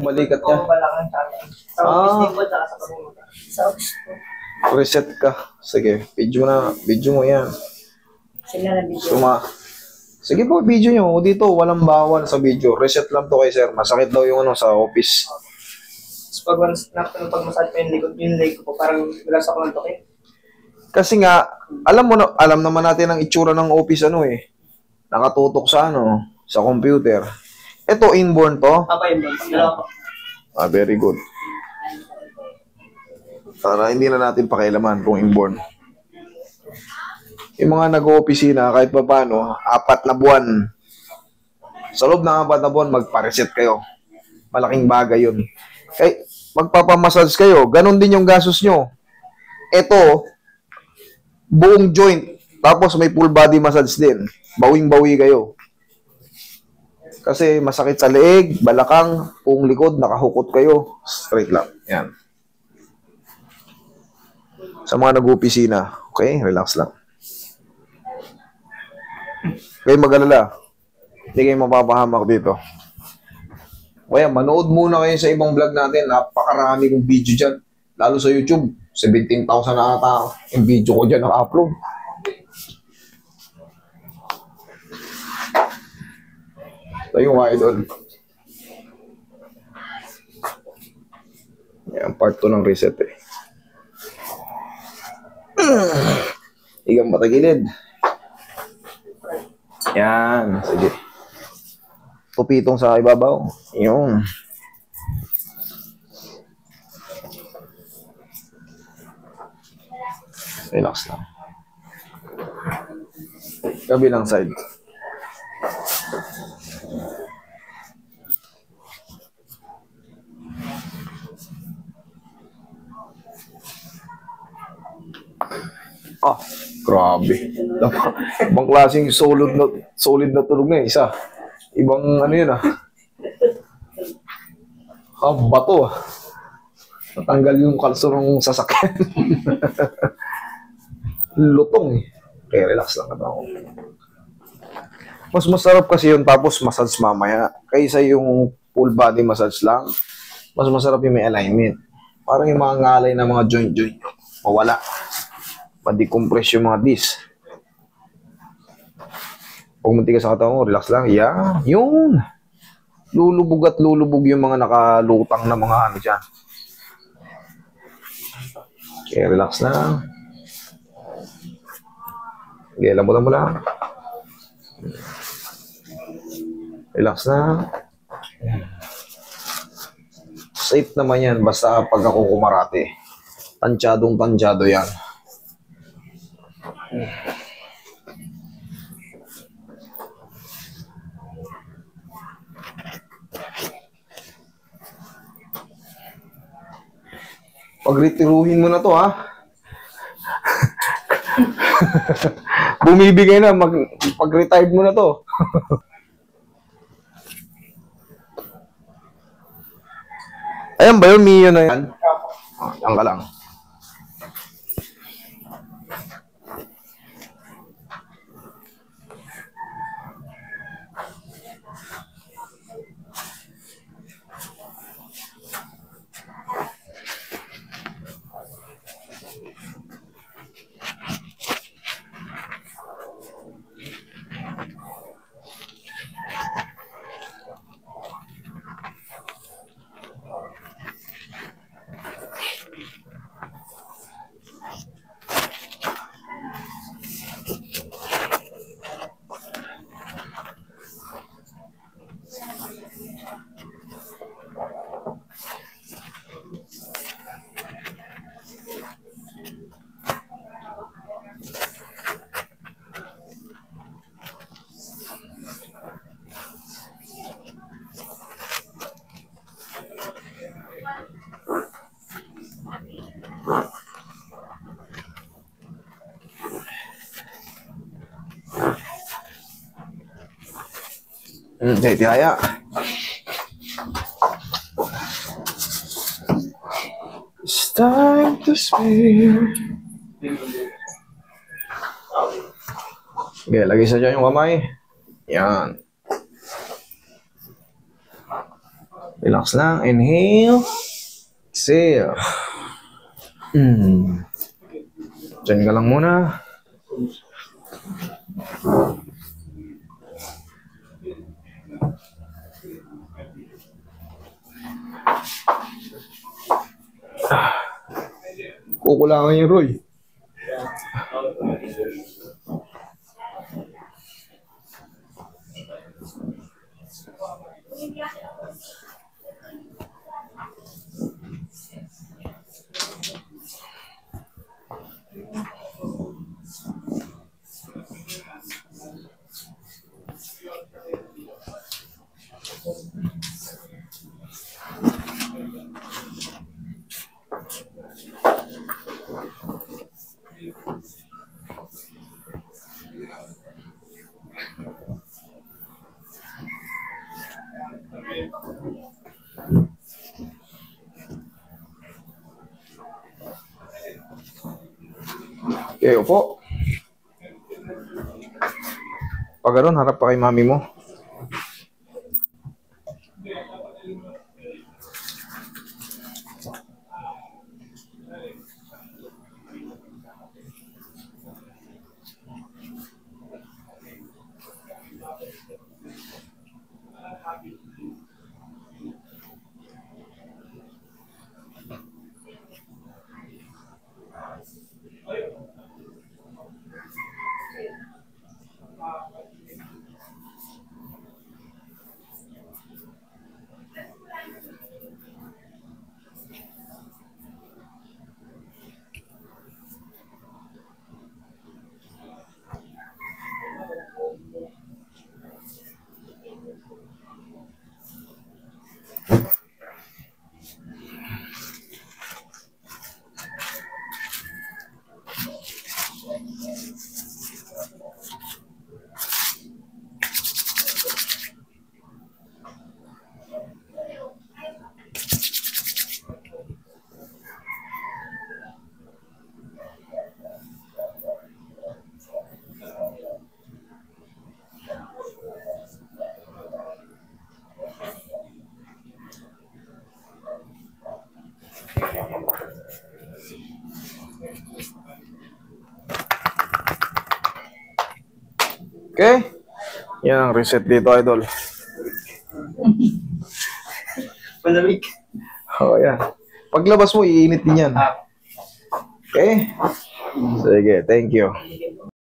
Balikat niya. Sa office din po, tsaka sa pamumuta. Sa office po. Reset ka. Sige, video na. Video mo yan. Sila na video. Sige po, video nyo. Dito, walang bawal sa video. Reset lang to kay sir. Masakit daw yung ano sa office. Tapos pag once pag-massage pa yung leg ko po, parang relax ako ng toke. Kasi nga, alam naman natin ang itsura ng office ano eh. Nakatutok sa ano, sa computer. Ito, inborn to. Papa yun doon. Dalawa po. Very good. Para hindi na natin pakialaman kung inborn. Yung mga nag-opisina, kahit pa paano, 4 na buwan. Sa loob ng 4 na buwan, magpa-reset kayo. Malaking bagay yun. Kaya magpapamassage kayo, ganun din yung gastos nyo. Ito, buong joint, tapos may full body massage din. Bawing-bawi kayo. Kasi masakit sa leeg, balakang, buong likod, nakahukot kayo. Straight lang. Yan. Sa mga nag-opisina, okay, relax lang. Kayo mag-alala. Hindi kayo mapapahamak dito. Kaya manood muna kayo sa ibang vlog natin. Napakarami kong video dyan. Lalo sa YouTube. 17,000 na ata yung video ko dyan na-upload. Ito yung idol. Yan, part 2 ng reset eh. Igang patagilid. Yan, sige. Tupitong sa ibabaw. Yun. Relax lang. Kabilang side. Ah, grabe. Ibang klaseng solid na tulog na isa. Ibang ano yun ah. Bato ah. Natanggal yung kalso ng sasakyan. Lutong eh. Okay, relax lang ako. Mas masarap kasi yun tapos massage mamaya. Kaysa yung full body massage lang, mas masarap yung may alignment. Parang yung mga ngalay na mga joint-joint mawala. Pa-decompress yung mga disc. Pag munti ka sa katawan mo, relax lang. Yeah, yun. Lulubog at lulubog yung mga nakalutang na mga ano dyan. Okay, relax lang. Okay, lambutan mo lang. Relax lang. Safe naman yan, basta pag ako kumarate. Tansyadong-tansyado yan. Pagretiruhin mo na to, ha? Bumibigay na, pag-retire mo na to. Ayan ba yun? Mio na yan? Yan ka lang. Okay, tihaya. It's time to spare. Okay, lagay sa dyan yung kamay. Yan. Relax lang. Inhale. Exhale. Diyan ka lang muna. Kukulangan yung Roy. Okay, upo. Pag gano'n, harap pa kay mami mo. Okay? Yan ang reset dito, idol. Malamig. Oh, yan. Paglabas mo, iinit din yan. Okay? Sige, thank you.